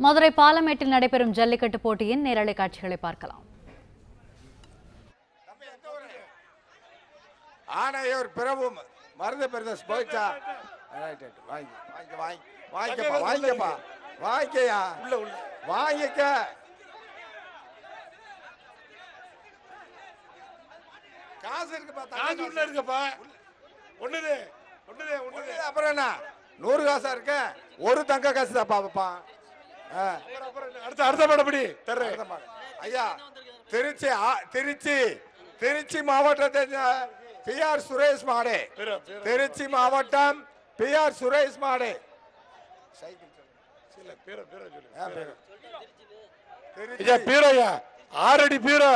மதுரை பாலமேட்டில் நடைபெறும் ஜல்லிக்கட்டு போட்டியின் நேரலை காட்சிகளை பார்க்கலாம். ஆனையூர் பிரபு மருது பிரதர்ஸ் போயிச்சா? வாங்கிக்கையா வாங்கிக்க. காசு இருக்குப்பா. அப்புறம் என்ன 100 காசா இருக்க? ஒரு தங்க காசு தான் பாப்பா. அடுத்த படப்படி ஐயா. திருச்சி மாவட்டத்தை பிஆர் சுரேஷ் மாடு. திருச்சி மாவட்டம் பிஆர் சுரேஷ் மாடு. பீரோயா 6 அடி பீரோ.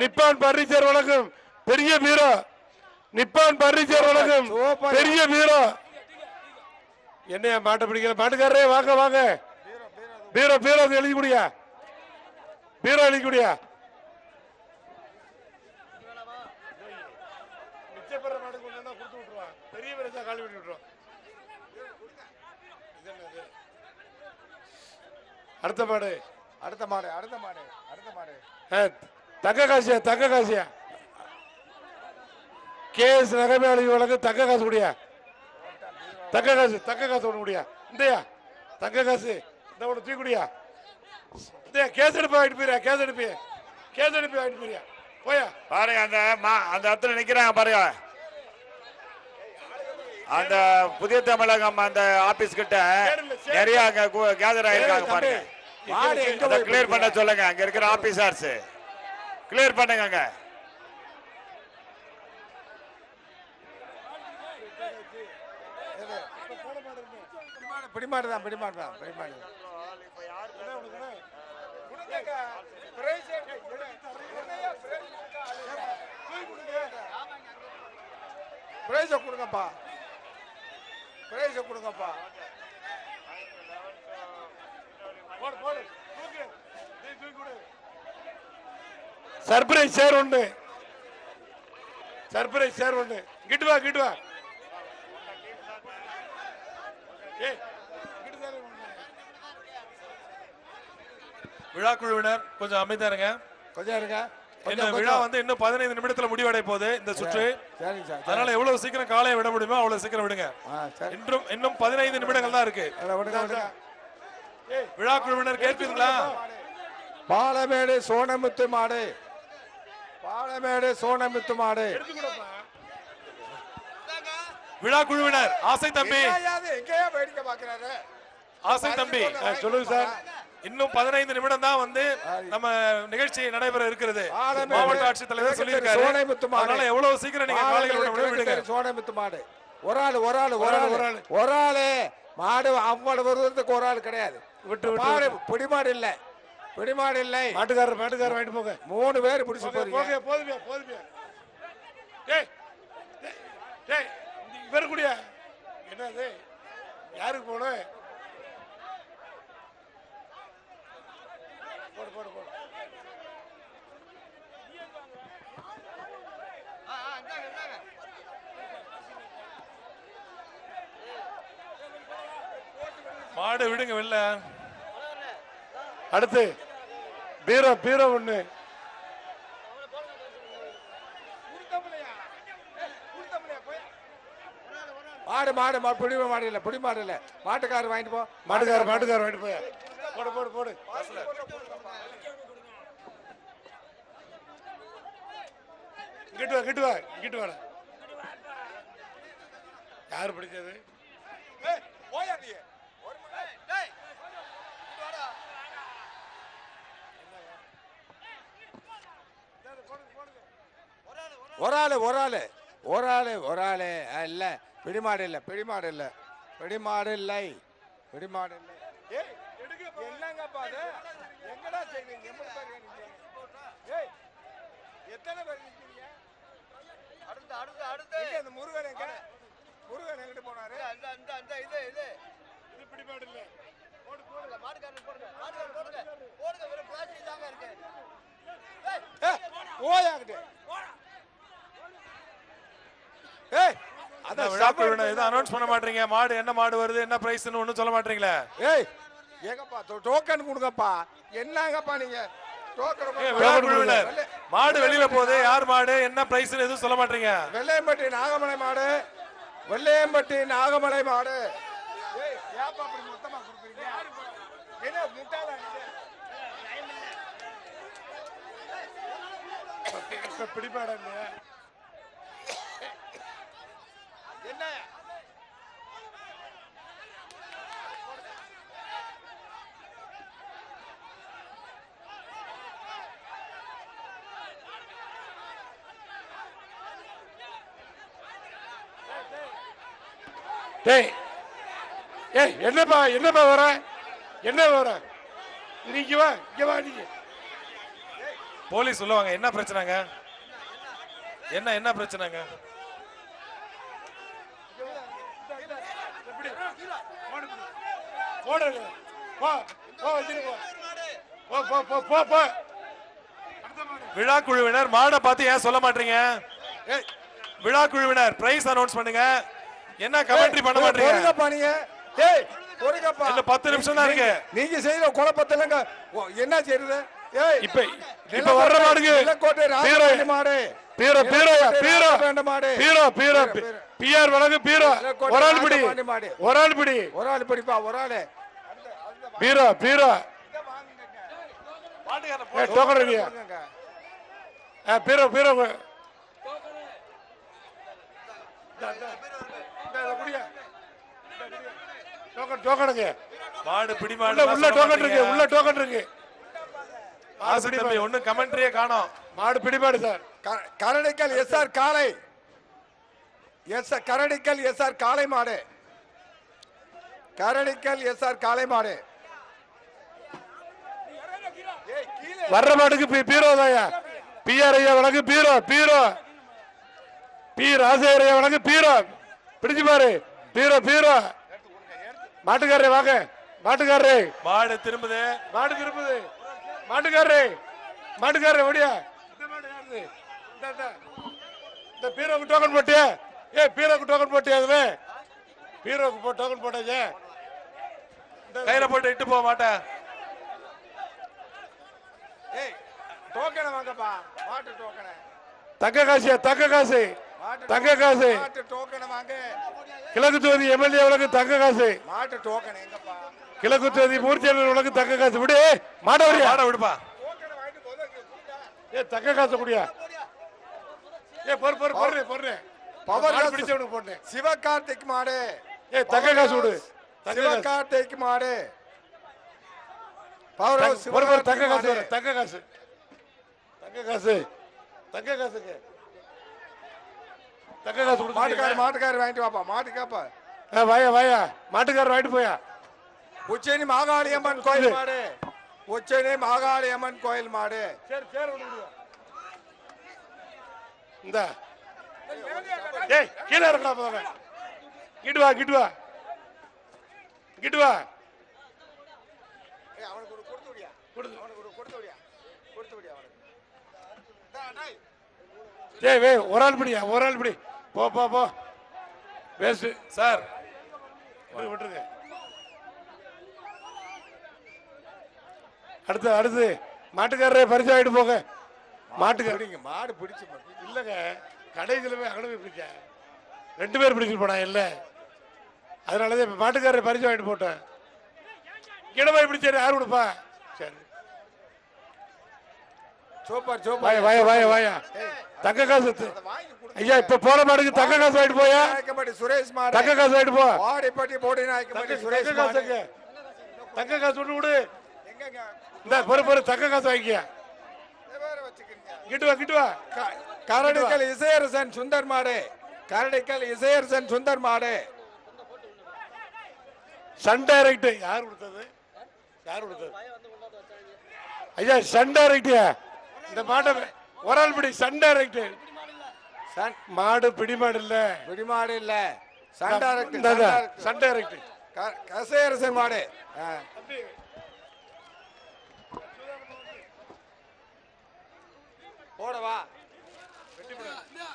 நிப்பான் பர்னிச்சர் வழங்கும் பெரிய பீரோ. நிப்பான் பர்னிச்சர் வழங்கும் பெரிய பீரோ. என்னையா மாட்ட பிடிக்கிற மாட்டுக்காரரே வாங்க வாங்க. பீரோ பீரோ எழுதி குடியா. பீரோ எழுதி குடியா. பெரிய பெருசா காலி விட்டு விட்டுருவோம். அடுத்த மாடு தங்க காசியா கேஸ் நகைமையாளி வழக்கு தங்க காசு முடியா. தங்க காசு ஒண்ணு முடியா. இந்தியா தங்க காசு இந்த ஒண்ணு தூக்குடியா. இந்த கேஸ் எடுப்பா ஆயிட்டு போயியா. கேஸ் எடுப்பி ஆயிட்டு போயியா. போயா பாருங்க. அந்த இடத்துல நிக்கிறாங்க பாருங்க. அந்த புதிய தமிழகம் அந்த ஆபீஸ் கிட்ட நிறைய கேதர் ஆயிருக்காங்க பாருங்க. கிளியர் பண்ண சொல்லுங்க. அங்க இருக்கிற ஆபீசர்ஸ் கிளியர் பண்ணுங்க. அங்க பிடிமாடுதான். கொடுங்கப்பா. சர்ப்ரைஸ் சேர் ஒண்ணு. கிட்டு வா. விழா குழுவினர் கொஞ்சம் அமைதியா இருங்க. இந்த விழா வந்து இன்னும் 15 நிமிடத்துல முடிவடை போகுது இந்த சுற்று. அதனால எவ்வளவு சீக்கிரம் காலையை விட முடியுமோ அவ்வளவு சீக்கிரம் விடுங்க. இன்னும் 15 நிமிடங்கள் தான் இருக்கு. விழா குழுவினர் கேட்பீங்களா? பாலமேடு சோனமுத்து மாடு. விழா குழுவினர் ஆசை தம்பி சொல்லுங்க சார். இன்னும் 15 நிமிடம் தான் வந்து நம்ம நிகழ்ச்சி நடைபெற இருக்கிறது. மாவட்ட ஆட்சித்தலைவர் சொல்லியிருக்காரு. அதனால எவ்வளவு சீக்கிரம் நீங்க காலையில் விடுங்க. சோனமுத்து மாடு ஒரு ஆளு மாடு அவ்வளவு வருவதுக்கு ஒரு ஆள் கிடையாது. விட்டு பிடிமாடு இல்லை. மாட்டுக்காரர் வாங்கிட்டு போங்க. 3 பேர் பிடிச்சு போறீங்க. போதுமே. இவர் கூடிய என்னது யாருக்கு போகணும்? போடு. மாடு விடுங்க வெளில. அடுத்து பீரோ ஒண்ணு. மாடு பிடிமாடு இல்ல. மாட்டுக்காரர் வாங்கிட்டு போ. மாட்டுக்காரர் வாங்கிட்டு போய் போடு. கிட்டு வா. யாரு பிடிச்சது? ஒரு ஆளு இல்ல. பிடிமாடு இல்லை. என்னங்கப்பா அது? எங்கடா செய்வீங்க? எத்தனை பேர் நிக்கிறீங்க? அடுத்து அந்த முருகன் எங்கிட்ட போனாரு? இது பிடிமாடு இல்ல. போடுங்க மாட்டுக்காரர் போடுங்க. வெறும் பிளாஸ்டிக் தாங்க இருக்கு. ஓயாங்கடே. அத விழாக்குழுவினர் எதை அனௌன்ஸ் பண்ண மாட்டீங்க? மாடு என்ன மாடு வருது, என்ன பிரைஸ்னு ஒன்றும் சொல்ல மாட்டீங்களே? ஏங்கப்பா டோக்கன் கொடுங்கப்பா. என்னங்கப்பா நீங்க மாடு வெளியில போகுது. யார் மாடு என்ன பிரைஸ் எதுவும் சொல்ல மாட்டீங்க. வெள்ளையம்பட்டி நாகமலை மாடு, வெள்ளையம்பட்டி நாகமலை மாடு. மொத்தமா கொடுக்குறீங்க என்ன முட்டாள பிடிப்பாட என்ன டேய் ஏய் என்னப்பா என்னப்பா வர என்ன வர நீங்க வா இங்க வா நீங்க போலீஸ் சொல்லுவாங்க. என்ன பிரச்சனைங்க? என்ன பிரச்சனைங்க? விழா குழுவினர் மாடை பார்த்து ஏன் சொல்ல மாட்டீங்க? விழா குழுவினர் பிரைஸ் அனௌன்ஸ் பண்ணுங்க. என்ன கமெண்ட்ரி பண்ண மாட்டீங்க? ஏய் பொறுங்கப்பா. இல்ல 10 நிமிஷம் தான் இருக்கு. நீங்க செய்யற குழப்பத்தலங்க என்ன செய்யறது? ஏய் இப்ப வர்ற மாடுங்க நிலக்கோட்டை ராஜபாண்டி மாடு. பீரோ பீரோயா பீரோ மாடு. பீரோ பீரோ பிஆர் வழங்கு பீரோ ஒரு ஆள் பிடி ஒரு ஆள் பிடி ஒரு ஆள் பிடிப்பா ஒரு ஆளு பீரோ பீரோ டோக்கன் ரெடியா? பீரோ பீரோ டோக்கனுங்க. மாடு பிடி மாடு உள்ள டோக்கன் இருக்கு உள்ள டோக்கன் இருக்கு. ஒன்னும் கமெண்ட்ரியே காணோம். மாடு பிடிமாடு சார். கரடிக்கல் எஸ்ஆர் காளை. கரடிக்கல் எஸ்ஆர் காளை மாடு. கரடிக்கல் எஸ்ஆர் காளை மாடு. வர்ற மாடுக்கு பீரோ தாயா. பிஆர் ஐயா வழக்கு பீரோ பீரோ பி ராசையா வழக்கு பீரோ பிடிச்சு பாரு பீரோ பீரோ. மாட்டுக்காரரே வாங்க மாட்டுக்காரரே. மாடு திரும்புது மாடு திரும்புது மாட்டுக்காரரே மாட்டுக்காரரே ஓடியா. இந்த பீரோக்கு டோக்கன் போட்டியா? பீரோக்கு டோக்கன் போட்டியா? அதுவே பீரோக்கு டோக்கன் போட்டாச்சு. கையில போட்டு இட்டு போக மாட்டேன். டோக்கனை வாங்கப்பா. மாட்டு டோக்கனை. தங்க காசியா தங்க காசு தங்க காசு. மாட்டு டோக்கனை வாங்க. கிழக்கு தொகுதி எம்எல்ஏ உலக தங்க காசு. மாட்டு டோக்கன் எங்கப்பா? கிழக்கு தொகுதி மூர்த்தியாளர் உலக தங்க காசு. விடு மாடவரியா மாட விடுப்பா. தங்க காசு குடியா. பொறு பொறு பொறு பொறு பவர் பிடிச்சவனுக்கு போட்டேன். சிவகார்த்திக் மாடு. தங்க காசு விடு. சிவகார்த்திக் மாடு. தங்க காசு தங்க காசு தங்க காசு தங்க காசுங்க தங்க காசு கொடுத்து மாட்டுக்காரர் வாங்கிட்டு வாப்பா. மாட்டுக்காப்பா வாயா வாயா மாட்டுக்காரர் வாங்கிட்டு போயா. உச்சேனி மாகாளியம்மன் கோயில் மாடு. உச்சேனி மாகாளியம்மன் கோயில் மாடு. சரி சரி இந்த ஏய் கீழே இருக்கடா போங்க. கிட்டு வா கிட்டு வா கிட்டு வா. அவனுக்கு கொடுத்து விடியா கொடுத்து விடியா கொடுத்து விடியா அவனுக்கு. ஏய் வே ஒரு ஆள் பிடியா ஒரு ஆள் பிடி. போ போ போ வேஸ்ட் சார் விட்டுருங்க. அடுத்து அடுத்து மாட்டுக்காரரே பரிசு ஆகிட்டு போங்க. மாட்டுக்காரங்க மாடு பிடிச்சு இல்லைங்க கடைசியில் போய் அங்கே போய் பிடிச்ச 2 பேர் பிடிச்சிட்டு போனா இல்லை. அதனாலதான் இப்போ மாட்டுக்காரரை பரிசு வாங்கிட்டு போட்டேன். கிடமாய் பிடிச்சாரு யார் கொடுப்பா? சரி சூப்பர் சூப்பர். வாயா வாயா வாயா வாயா தங்க காசு ஐயா இப்ப போற மாடுக்கு தங்க காசு ஆயிட்டு போயா. சுரேஷ் மாடு தங்க காசு ஆயிட்டு போ. வாடிப்பட்டி போடி நாயக்கம்பட்டி சுரேஷ் காசுங்க தங்க காசு விட்டு விடு. இந்த பொறு பொறு தங்க காசு வாங்கிக்க. கிட்டு வா கிட்டு வா. கரடிக்கல் இசையரசன் சுந்தர் மாடு. கரடிக்கல் இசையரசன் சுந்தர் மாடு. சன் டைரக்ட் யார் கொடுத்தது? யார் கொடுத்தது? ஐயா சன் டைரக்ட். இந்த மாட்டை ஒரு ஆள் பிடி. சன் டைரக்ட் மாடு பிடி மாடு இல்ல பிடி மாடு இல்ல Sun Direct Sun Direct Isaiyarasan மாடு. போடவா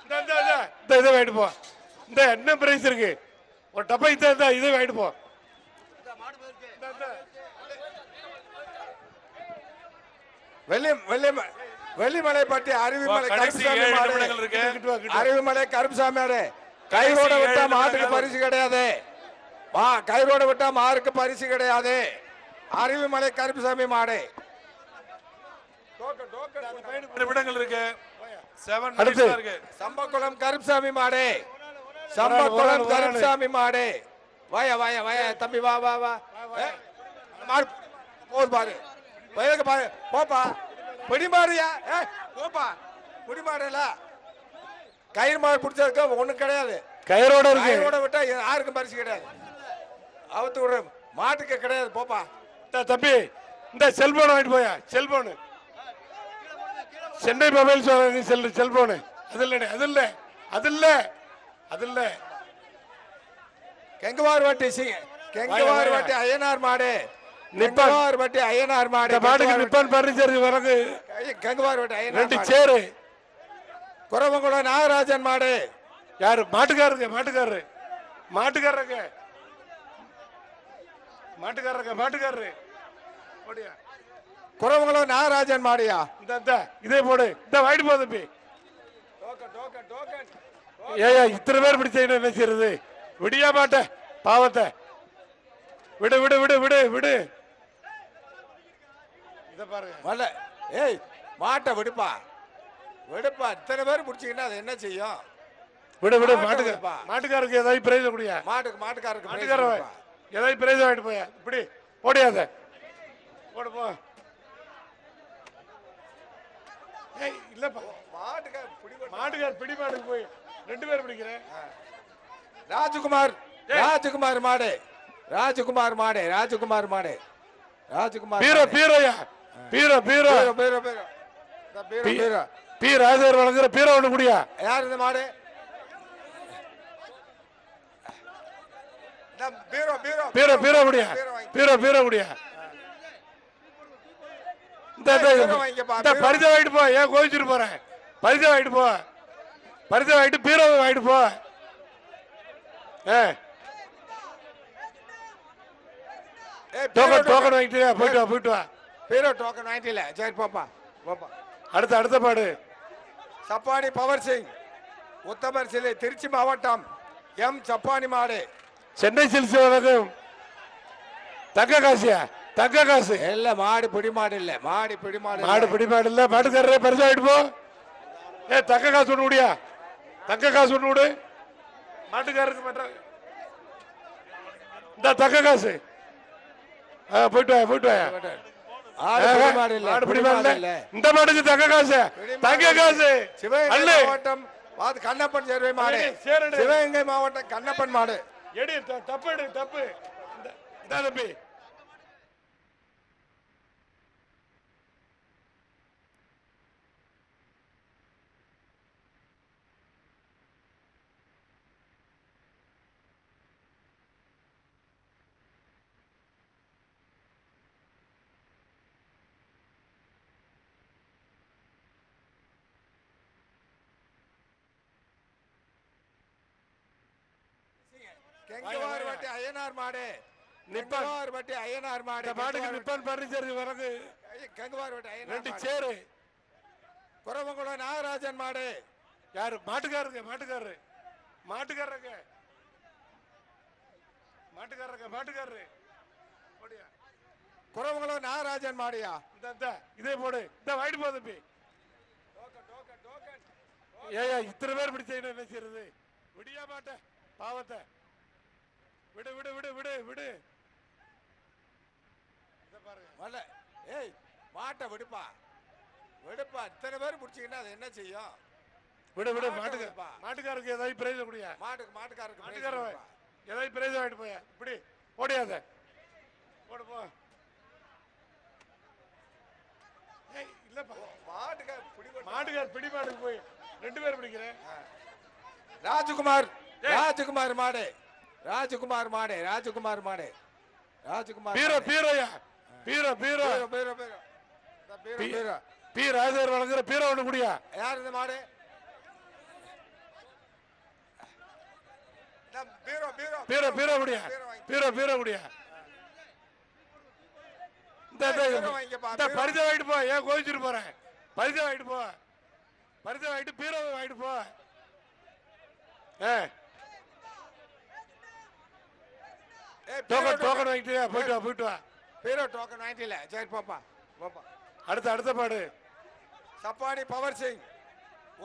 இந்த இதை வாங்கிட்டு போ. இந்த என்ன பிரைஸ் இருக்கு ஒரு டப்பா இதை வாங்கிட்டு போ. வெள்ளிமலைப்பட்டி அருவிமலை கடைசி கருப்புசாமி 7 மாடு. நிமிடங்கள் இருக்கு. அருவிமலை கருப்புசாமி மாடு. கைரோட விட்டா மாட்டுக்கு பரிசு கிடையாது. கைரோட விட்டா மாருக்கு பரிசு கிடையாது. அருவிமலை கருப்புசாமி மாடு. நிமிடங்கள் இருக்கு. 7 அடுத்து. நிமிஷம் இருக்கு. சம்பக்குளம் கருப்புசாமி மாடு. சம்பக்குளம் கருப்புசாமி மாடு. வாயா வாயா வாயா தம்பி வா வா வா. மாடு போது பாரு. வயலுக்கு பாரு. போப்பா. பிடி மாடுயா. போப்பா. பிடி மாடுல. கயிறு மாடு பிடிச்சிருக்க ஒண்ணு கிடையாது. கயிறோட இருக்கு. கயிறோட விட்டா யாருக்கும் பரிசு கிடையாது. அவுத்து விடுற மாட்டுக்கு கிடையாது. போப்பா. தம்பி இந்த செல்போன் வாங்கிட்டு போயா. செல்போனு சென்னை மொபைல் செல்போனு அது இல்ல அது இல்ல அது இல்ல அது இல்ல. கெங்கவார் வட்டி கெங்கவார் வட்டி ஐயனார் மாடு. நிப்பார் வட்டி ஐயனார் மாடு. மாடுக்கு நிப்பான் பர்னிச்சர் வரகு கெங்கவார் வட்டி ஐயனார் 2 சேரு. குறவங்குளம் நாகராஜன் மாடு. யாரு? மாட்டுக்காரங்க மாட்டுக்காரரு மாட்டுக்காரங்க மாட்டுக்காரங்க மாட்டுக்காரரு ஓடியா. குறவங்குளம் நாகராஜன் மாடியா. இந்த இதே போடு. இந்த வாயிட்டு போ தம்பி. ஏயா இத்தனை பேர் பிடிச்ச என்ன செய்யறது? விடியா மாட்ட பாவத்தை விடு விடு விடு விடு விடு. இத பாருங்க. ஏய் மாட்டை விடுப்பா விடுப்பா. இத்தனை பேர் பிடிச்சிங்கன்னா அது என்ன செய்யும்? விடு விடு. மாட்டுக்காரருக்கு ஏதாவது பிரைஸ் கொடுயா. மாட்டுக்காரருக்கு மாட்டுக்கார ஏதாவது பிரைஸ் வாங்கிட்டு போயா. இப்படி ஓடியாத போடு போ. ஏய் இல்லப்பா மாட்டுக்கார பிடி மாட்டுக்கு போய் 2 பேர் பிடிக்கிறேன். ராஜகுமார் ராஜகுமார் மாடு. ராஜகுமார் மாடு. ராஜகுமார் மாடு. ராஜகுமார் பீரோ பீரோயா. பீரோ பீரோ பீரோ பீரோ பீரோ பீ ராஜர் வழங்குற பீரோ ஒண்ணு குடியா. யார் இந்த மாடு? பீரோ பீரோ பீரோ பீரோ குடியா. பீரோ பீரோ குடியா. இந்த பரிசை வாங்கிட்டு போ. ஏன் கோவிச்சுட்டு போறேன்? பரிசை வாங்கிட்டு போ. பரிசை வாங்கிட்டு பீரோவை வாங்கிட்டு போ. டோக்கன் டோக்கன் வாங்கிட்டு போயிட்டு வா போயிட்டு வா. பீரோ டோக்கன் வாங்கிட்டீல. சரி போப்பா போப்பா. அடுத்த பாடு. சப்பானி பவர் சிங் உத்தமர் சிலை திருச்சி மாவட்டம் எம் சப்பானி மாடு. சென்னை சில்ஸ் வழங்கும் தங்க காசியா. தங்க காசு இல்ல மாடு பிடி மாடு இல்ல. மாடு பிடி மாடு மாடு பிடி மாடு இல்ல. மாட்டுக்காரரே பரிசு வாங்கிட்டு போ. தங்க காசு ஒண்ணு விடியா. தங்க காசு ஒண்ணு விடு. மாட்டுக்காரருக்கு மாட்டாங்க. இந்த தங்க காசு போயிட்டு வா போயிட்டு வா. மாடு பிடி மாடு இல்ல. இந்த மாட்டுக்கு தங்க காசு. தங்க காசு சிவகங்கை மாவட்டம் கண்ணப்பன் சேர்வை மாடு. சிவகங்கை மாவட்டம் கண்ணப்பன் மாடு. எடி தப்பு எடு தப்பு. இந்த தம்பி கெங்கவார் வட்டி ஐயனார் மாடு. நிப்பார் வட்டி ஐயனார் மாடு. மாட்டுக்கு நிப்பான் பர்னிச்சர் வரகு கெங்கவார் வட்டி ஐயனார் 2 சேரு. குறவங்குளம் நாகராஜன் மாடு. யாரு? மாட்டுக்காரங்க மாட்டுக்காரரு மாட்டுக்காரங்க மாட்டுக்காரங்க மாட்டுக்காரரு ஓடியா. குறவங்குளம் நாகராஜன் மாடியா. இந்த இதே போடு. இந்த வாங்கிட்டு போ தம்பி. ஏயா இத்தனை பேர் பிடிச்ச என்ன செய்யறது? விடியா மாட்ட பாவத்தை விடு விடு விடு விடு விடு. இத பாருங்க. ஏய் மாட்டை விடுப்பா விடுப்பா. இத்தனை பேர் பிடிச்சிங்கன்னா அது என்ன செய்யும்? விடு விடு. மாட்டுக்காரருக்கு ஏதாவது பிரைஸ் கொடுயா. மாட்டுக்காரருக்கு மாட்டுக்கார ஏதாவது பிரைஸ் வாங்கிட்டு போயா. இப்படி ஓடியாத போடு போ. ஏய் இல்லப்பா மாட்டுக்கார பிடி மாட்டுக்கு போய் 2 பேர் பிடிக்கிறேன். ராஜகுமார் ராஜகுமார் மாடு. ராஜகுமார் மாடு. ராஜகுமார் மாடு. ராஜகுமார் பீரோ பீரோயா. பீரோ பீரோ பீரோ பீரோ பீ ராஜர் வழங்குற பீரோ ஒண்ணு குடியா. யார் இந்த மாடு? பீரோ பீரோ பீரோ பீரோ குடியா. பீரோ பீரோ குடியா. இந்த பரிசை வாங்கிட்டு போ. ஏன் கோவிச்சுட்டு போறேன்? பரிசை வாங்கிட்டு போ. பரிசை வாங்கிட்டு பீரோவை வாங்கிட்டு போ. டோக்கன் வாங்கிட்டு போயிட்டு வா, போயிட்டு வா. பீரோ டோக்கன் வாங்கிட்டில. சரி போப்பா போப்பா. அடுத்த பாடு சப்பானி பவர் சிங்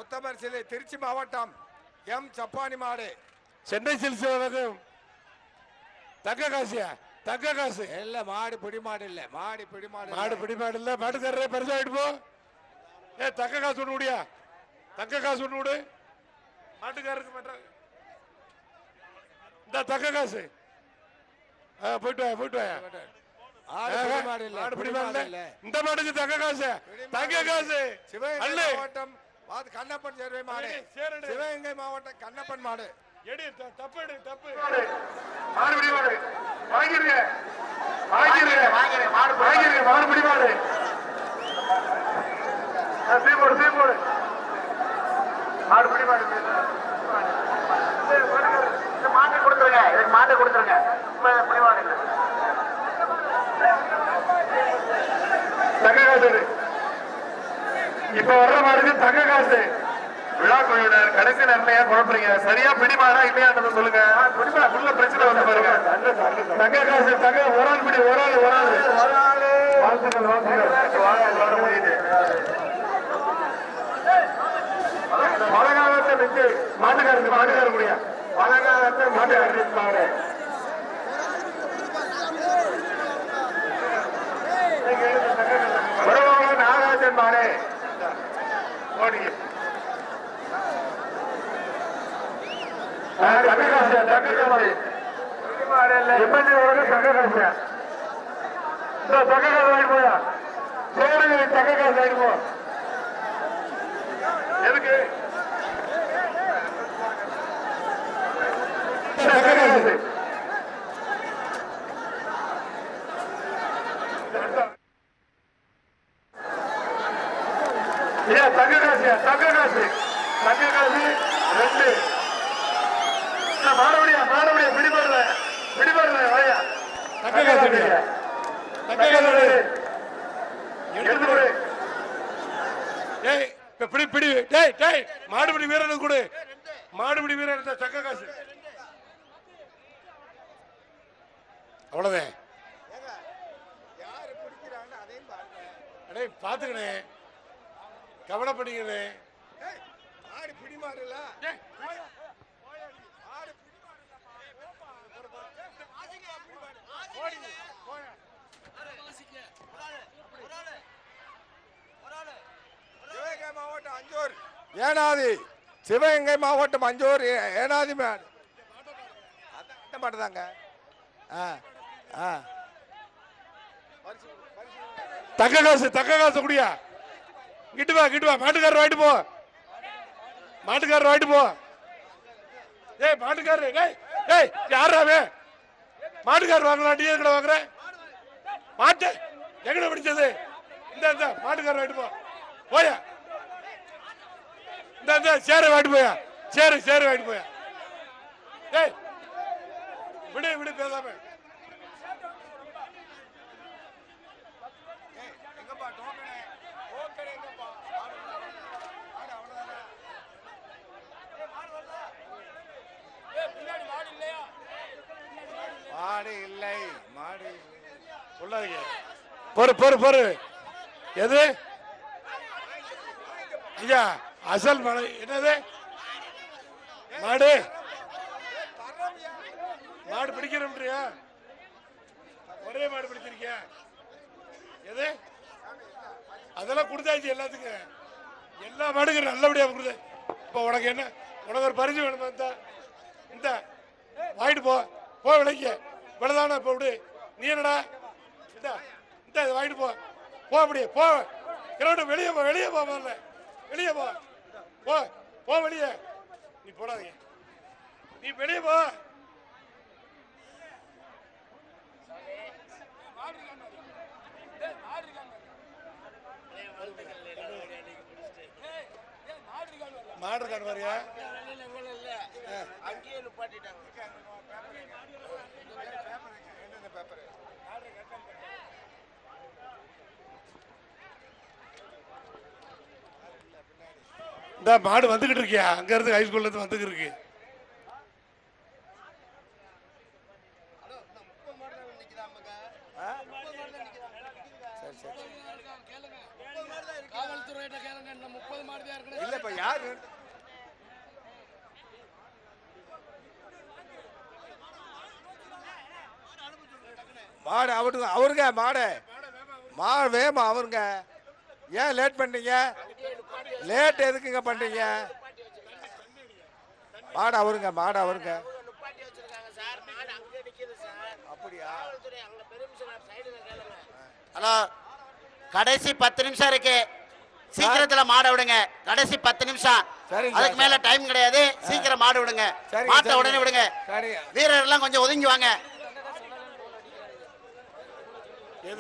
உத்தமர் சிலை திருச்சி மாவட்டம் எம் சப்பானி மாடு. சென்னை சில்ஸ் வழங்கும் தங்க காசியா? தங்க காசு இல்ல மாடு பிடி மாடு இல்ல. மாடு பிடி மாடு இல்ல. மாட்டுக்காரரே பரிசு வாங்கிட்டு போ. தங்க காசு ஒண்ணு முடியா? தங்க காசு ஒண்ணு விடு மாட்டுக்காரருக்கு மட்டும். இந்த தங்க காசு போயிட்டு வா, போயிட்டு வா. இந்த மாட்டுக்கு தங்க காசு. தங்க காசு சிவகங்கை மாவட்டம் கண்ணப்பன் சேர்வை மாடு. சிவகங்கை மாவட்டம் கண்ணப்பன் மாடு. தப்பு தப்பு. மாடுபிடி மாடு வாங்கிருங்க, மாடுபிடி மாடு. சீப்போடு மாடுபிடி மாடு. மாட்டை கொடுத்துருங்க, இதுக்கு மாட்டை கொடுத்துருங்க. தங்க காசு இப்ப வர்ற மாடுக்கு தங்க காசு. விழா குழுவினர் கடைசி நேரத்தையா குழப்பறீங்க. சரியா பிடிமாடா இல்லையான்றத சொல்லுங்க. உள்ள பிரச்சனை வந்து பாருங்க. தங்க காசு தங்க ஒரு ஆள் பிடி, ஒரு ஆள் வாழ்த்துக்கள் முடியுது. பழங்காலத்தை வச்சு மாட்டுக்கார முடியா? பழங்காலத்தை மாட்டுக்கார நாகராஜன் மாடே ஓடி எதுக்கு தங்க காசு 2 மாடபடியா பிடிபடுற வாயா. தங்க காசு பிடி. மாடுபிடி வீரனுக்கு கொடு. மாடுபிடி வீரன் தங்க காசு. அவ்வளவுதான். பாத்துக்கணே, கவனப்படிக்கணே. ஏனாதி சிவகங்கை மாவட்டம் அஞ்சூர் ஏனாதி மாடு மாட்டுதாங்க. தங்க காசு குடியா. கிட்டு வா மாட்டுக்காரர் வாங்கிட்டு போ. மாட்டுக்காரரு யாராவே மாட்டுக்காரர் வாங்கலாம். டீ கடை வாங்குற மாட்டு எங்கட பிடிச்சது? இந்த மாட்டுக்காரர் வாங்கிட்டு போ. போயா இந்த சேரை வாங்கிட்டு போயா. சேரு வாங்கிட்டு போயா. விடு பேசாம. மாடு இல்லை சொல்லாதீங்க. பொறு எது ஐயா? அசல் மாடு என்னது? மாடு பிடிக்கிறோம்ன்றியா? ஒரே மாடு பிடிச்சிருக்கியா? எது? அதெல்லாம் கொடுத்தாச்சு எல்லாத்துக்கும். எல்லா மாடுக்கும் நல்லபடியா கொடுத்த. இப்ப உனக்கு என்ன? உனக்கு ஒரு பரிசு வேணுமா? இந்த வாங்கிட்டு போ விலைக்கு. இவ்வளவுதானே இப்ப விடு. நீ என்னடா இந்த வாங்கிட்டு போ அப்படியே போ. கிரௌண்ட் வெளியே போ முதல்ல. வெளியே போ வெளியே. நீ போடாதீங்க, நீ வெளியே போ. மாடு காணுவாரியா? இந்த மாடு வந்துகிட்டு இருக்கியா? அங்க இருந்து ஹைஸ்கூல்ல இருந்து வந்துகிட்டு இருக்கு. இல்லப்பா யாரு மாடு அவருங்க மாடு வேமா அவருங்க. ஏன் லேட் பண்ணீங்க? லேட் எதுக்குங்க பண்றீங்க? மாடு அவருங்க. அப்படியா? ஹலோ, கடைசி 10 நிமிஷம் இருக்கு, சீக்கிரத்துல மாட விடுங்க. கடைசி 10 நிமிஷம், அதுக்கு மேல டைம் கிடையாது. சீக்கிரம் மாடு விடுங்க. மாட்டை உடனே விடுங்க. வீரர் எல்லாம் கொஞ்சம் ஒதுங்கி வாங்க.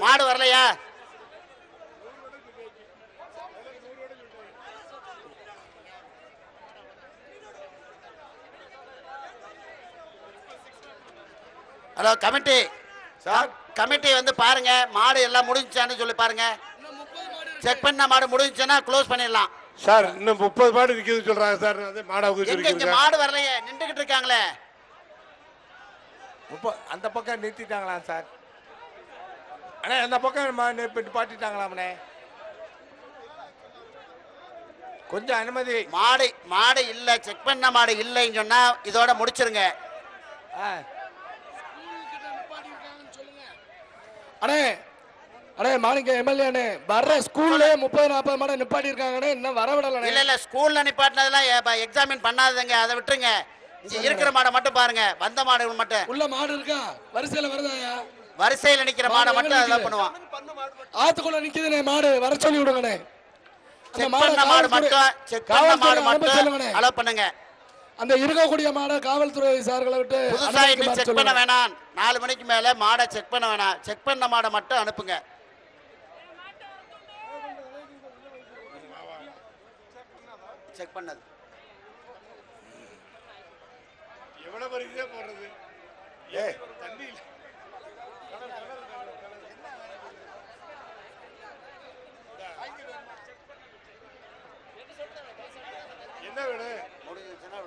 மாடு வரலையா? ஹலோ கமிட்டி, கமிட்டி வந்து பாருங்க, மாடு எல்லாம் முடிஞ்சான்னு சொல்லி பாருங்க. செக் பண்ண மாடு முடிஞ்சுன்னா க்ளோஸ் பண்ணிடலாம். சார் இன்னும் 30 மாடு நிக்குது சொல்றாங்க சார். அது மாடு மாடு வரலையே, நின்றுகிட்டு இருக்காங்களே. அந்த பக்கம் நிறுத்திட்டாங்களா சார்? அண்ணே அந்த பக்கம் நிப்பாட்டிட்டாங்களாம்ண்ணே. கொஞ்சம் அனுமதி. மாடு இல்ல, செக் பண்ண மாடு இல்லைன்னு சொன்னா இதோட முடிச்சிருங்க. அண்ணே மாணிக்க எம்எல்ஏ அண்ணே, வர்ற ஸ்கூல்ல 30-40 மாடு நிப்பாட்டி இருக்காங்கண்ணே, இன்னும் வரவிடல. இல்ல ஸ்கூல்ல நிப்பாட்டினதெல்லாம் எக்ஸாமின் பண்ணாதங்க, அதை விட்டுருங்க. இங்க இருக்கிற மாடை மட்டும் பாருங்க, வந்த மாடு மட்டும். உள்ள மாடு இருக்கா? வரிசையில வருதாயா? வரிசையில நிக்கிற மாடை மட்டும் அதெல்லாம் பண்ணுவான். ஆத்துக்குள்ள நிக்குதுண்ணே மாடு, வர சொல்லி விடுங்கண்ணே. செக் பண்ண மாடு மட்டும் அலோவ் பண்ணுங்க. அந்த இருக்கக்கூடிய மாடை காவல்துறை சார்களை விட்டு புதுசா இன்னும் செக் பண்ண வேணாம். 4 மணிக்கு மேல மாடை செக் பண்ண வேணாம். செக் பண்ண மாடை மட்டும் அனுப்புங்க. செக் பண்ணது எவ்வளவு வரைக்கும் போறது? தண்ணி என்ன வேணும்?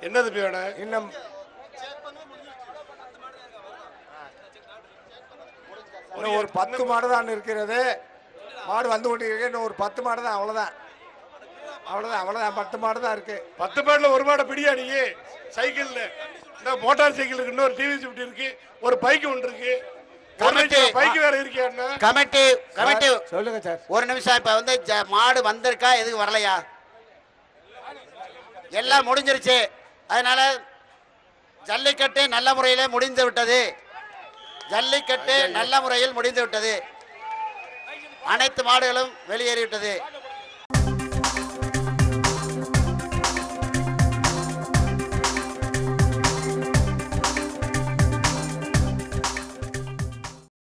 என்னது வேணும்? இன்னும் ஒரு 10 மாடு தான் இருக்கிறது. மாடு வந்து கொண்டிருக்க இன்னும் ஒரு 10 மாடு தான். அவ்வளவுதான் 10 மாடு தான் இருக்கு. 10 மாடுல ஒரு மாடை பிடியா நீ? சைக்கிள்ல இந்த மோட்டார் சைக்கிள் இருக்கு, இன்னொரு டிவி ஷிஃப்ட் இருக்கு, ஒரு பைக் ஒன்று இருக்கு, பைக் வேற இருக்கியா? கமிட்டி சொல்லுங்க சார். ஒரு நிமிஷம். இப்ப வந்து மாடு வந்திருக்கா, எதுக்கு வரலையா? எல்லாம் முடிஞ்சிருச்சு. அதனால ஜல்லிக்கட்டு நல்ல முறையில் முடிந்து விட்டது. ஜல்லிக்கட்டு நல்ல முறையில் முடிந்து விட்டது. அனைத்து மாடுகளும் வெளியேறிவிட்டது.